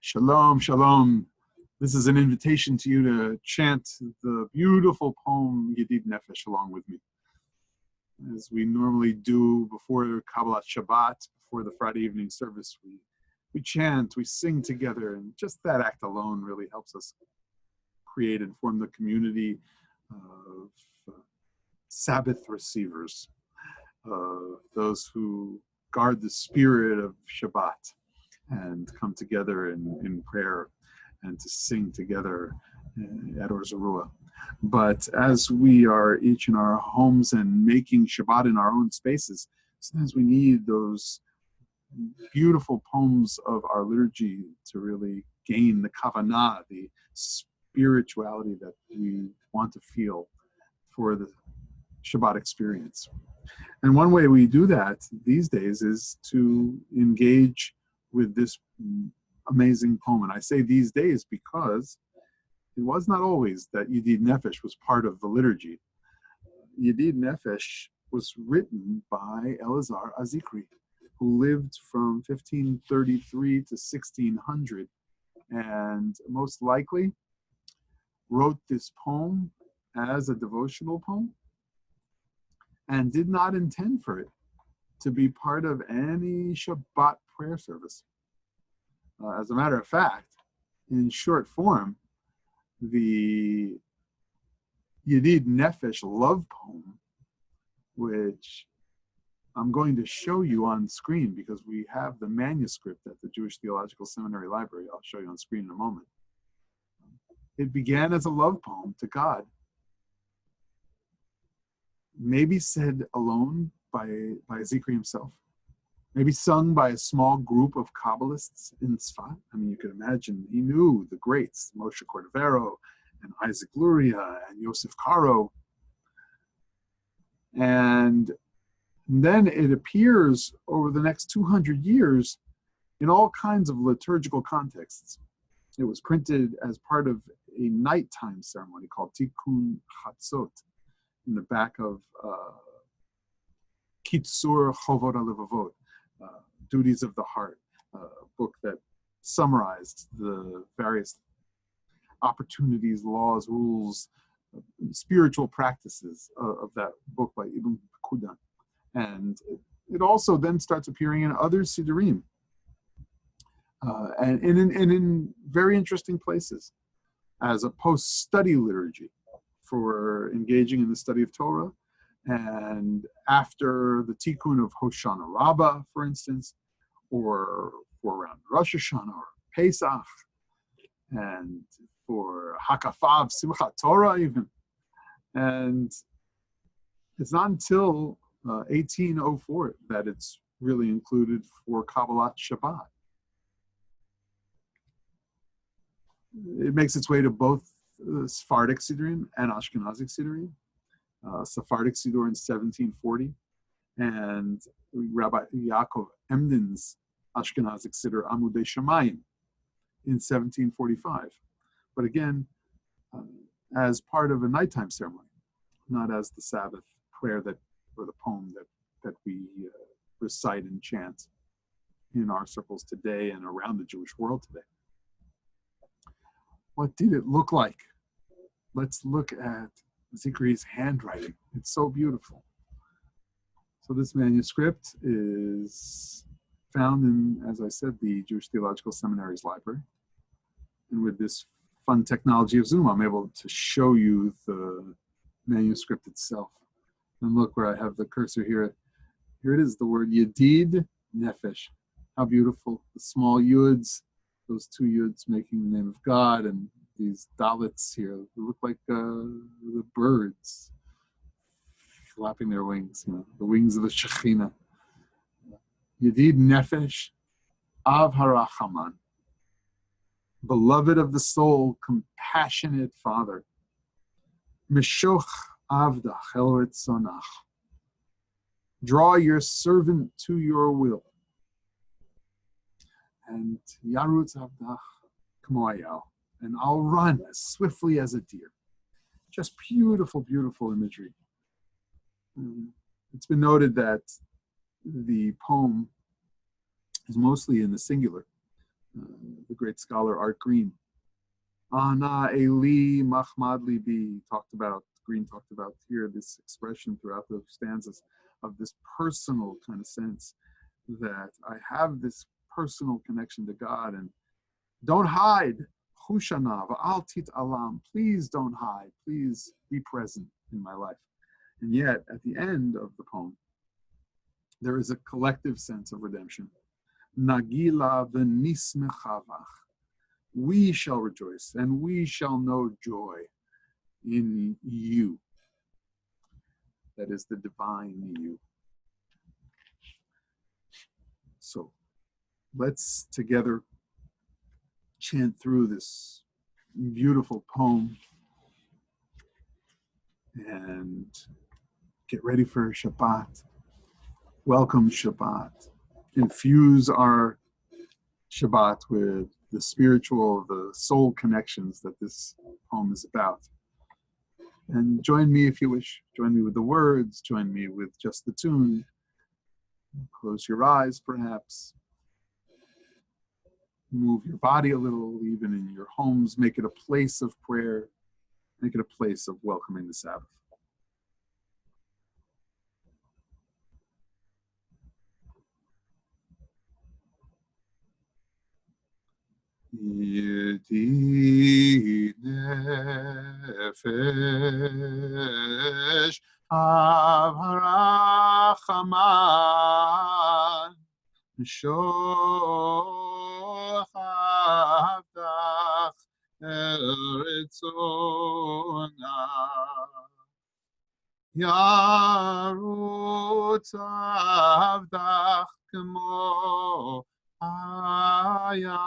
Shalom, shalom. This is an invitation to you to chant the beautiful poem Yedid Nefesh along with me. As we normally do before Kabbalat Shabbat, before the Friday evening service, we chant, we sing together, and just that act alone really helps us create and form the community of Sabbath receivers, those who guard the spirit of Shabbat and come together in prayer and to sing together at Or Zarua. But as we are each in our homes and making Shabbat in our own spaces, sometimes we need those beautiful poems of our liturgy to really gain the kavanah, the spirituality that we want to feel for the Shabbat experience. And one way we do that these days is to engage with this amazing poem. And I say these days because it was not always that Yedid Nefesh was part of the liturgy. Yedid Nefesh was written by Elazar Azikri, who lived from 1533 to 1600, and most likely wrote this poem as a devotional poem and did not intend for it to be part of any Shabbat prayer service. As a matter of fact, in short form, the Yedid Nefesh love poem, which I'm going to show you on screen because we have the manuscript at the Jewish Theological Seminary Library. I'll show you on screen in a moment. It began as a love poem to God, maybe said alone by Zikri himself, maybe sung by a small group of Kabbalists in Tzfat. I mean, you can imagine he knew the greats, Moshe Cordovero and Isaac Luria and Yosef Karo. And then it appears over the next 200 years in all kinds of liturgical contexts. It was printed as part of a nighttime ceremony called Tikkun Chatzot in the back of Kitzur Chovot HaLevavot, Duties of the Heart, a book that summarized the various opportunities, laws, rules, spiritual practices of that book by Ibn Kudan. And it also then starts appearing in other Siddurim, and in very interesting places as a post-study liturgy for engaging in the study of Torah. And after the Tikkun of Hoshana Rabbah, for instance, or for around Rosh Hashanah or Pesach, and for Hakafav, Simchat Torah even. And it's not until 1804 that it's really included for Kabbalat Shabbat. It makes its way to both Sephardic Siddurim and Ashkenazic Siddurim. Sephardic Siddur in 1740, and Rabbi Yaakov Emden's Ashkenazic Siddur Amudei Shamayim in 1745. But again, as part of a nighttime ceremony, not as the Sabbath prayer or the poem that we recite and chant in our circles today and around the Jewish world today. What did it look like? Let's look at Zikri's handwriting. It's so beautiful. So this manuscript is found in, as I said, the Jewish Theological Seminary's library. And with this fun technology of Zoom, I'm able to show you the manuscript itself. And look where I have the cursor here. Here it is, the word Yedid Nefesh. How beautiful. The small yuds, those two yuds making the name of God, and these dalits here, they look like the birds flapping their wings, the wings of the Shekhinah. Yedid Nefesh, Av Harachaman, beloved of the soul, compassionate Father. Meshoch Avdach El Ritzonach, draw your servant to your will. And Yarutz Avdach Kmoayal, and I'll run as swiftly as a deer. Just beautiful, beautiful imagery. It's been noted that the poem is mostly in the singular, the great scholar Art Green. Ana Eli Mahmad Libi Green talked about here this expression throughout the stanzas of this personal kind of sense that I have this personal connection to God, and don't hide. Hushana va'al tit alam. Please don't hide. Please be present in my life. And yet, at the end of the poem, there is a collective sense of redemption. Nagila v'nismechavach. We shall rejoice and we shall know joy in you. That is the divine you. So let's together chant through this beautiful poem and get ready for Shabbat. Welcome Shabbat. Infuse our Shabbat with the spiritual, the soul connections that this poem is about. And join me if you wish. Join me with the words, join me with just the tune. Close your eyes, perhaps. Move your body a little, even in your homes. Make it a place of prayer. Make it a place of welcoming the Sabbath. Yedid Nefesh Av Harachaman Shohavdach Eritzona Yarutz Avdach Kemo Aya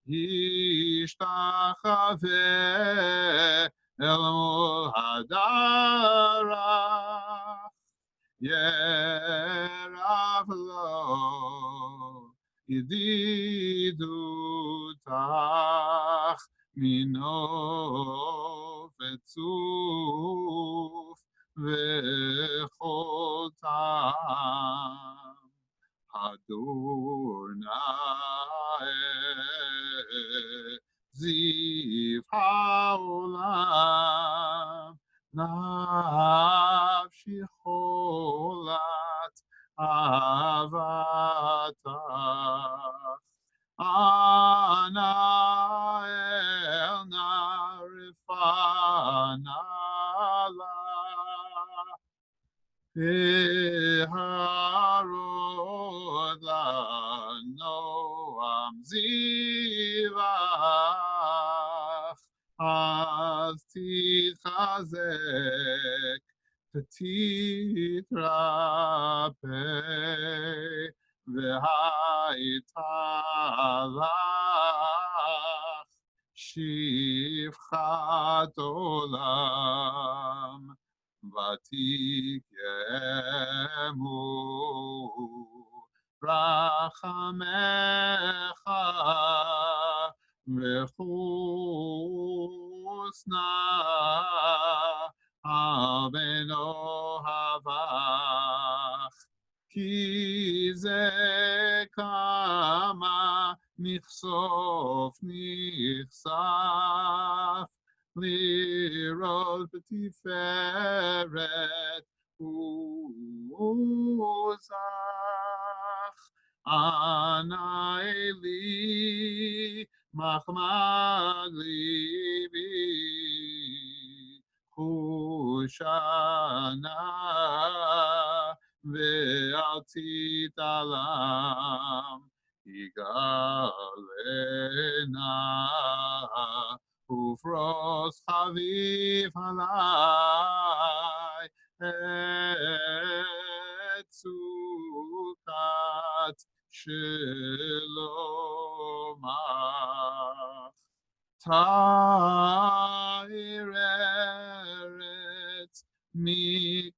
Yishtachave El Hadara Yerav Lo Yedidutach Mino Vetzuf Vechol Tam Adonai Ziv Haolam Nafshi Cholat Avatach Ana El Narifana Harod lano amzivach az titchazek v'titrape v'haitalach shivchat olam Vatikemu Rachamecha Vechusna Aveno Havach Ki ze kama nichsof nichsaf Lirol Tiferet Uzach Ana Eli Mahmad Libi Hushana Ve'atit Alam Igalena Ufros Chaviv Halai Et Sukat Shalomach Ta'ir Eretz Mikevodach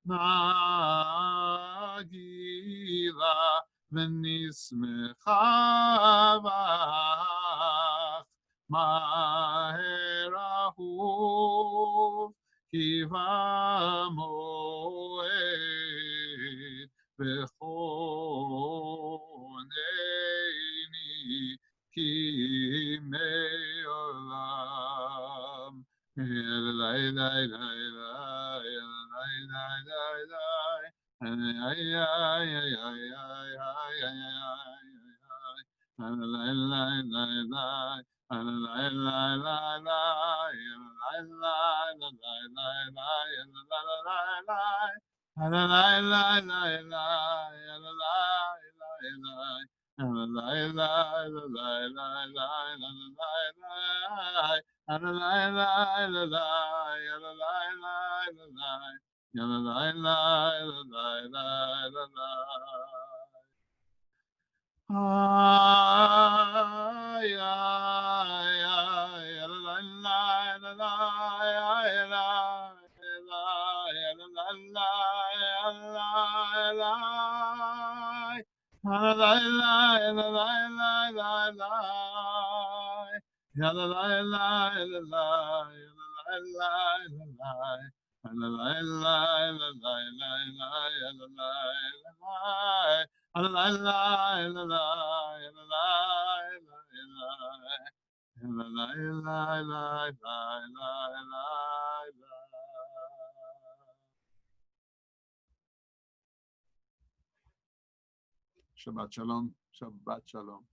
Nagila V'nismechavach Maher ahuv Kiva moed B'chol Shabbat shalom. Shabbat shalom.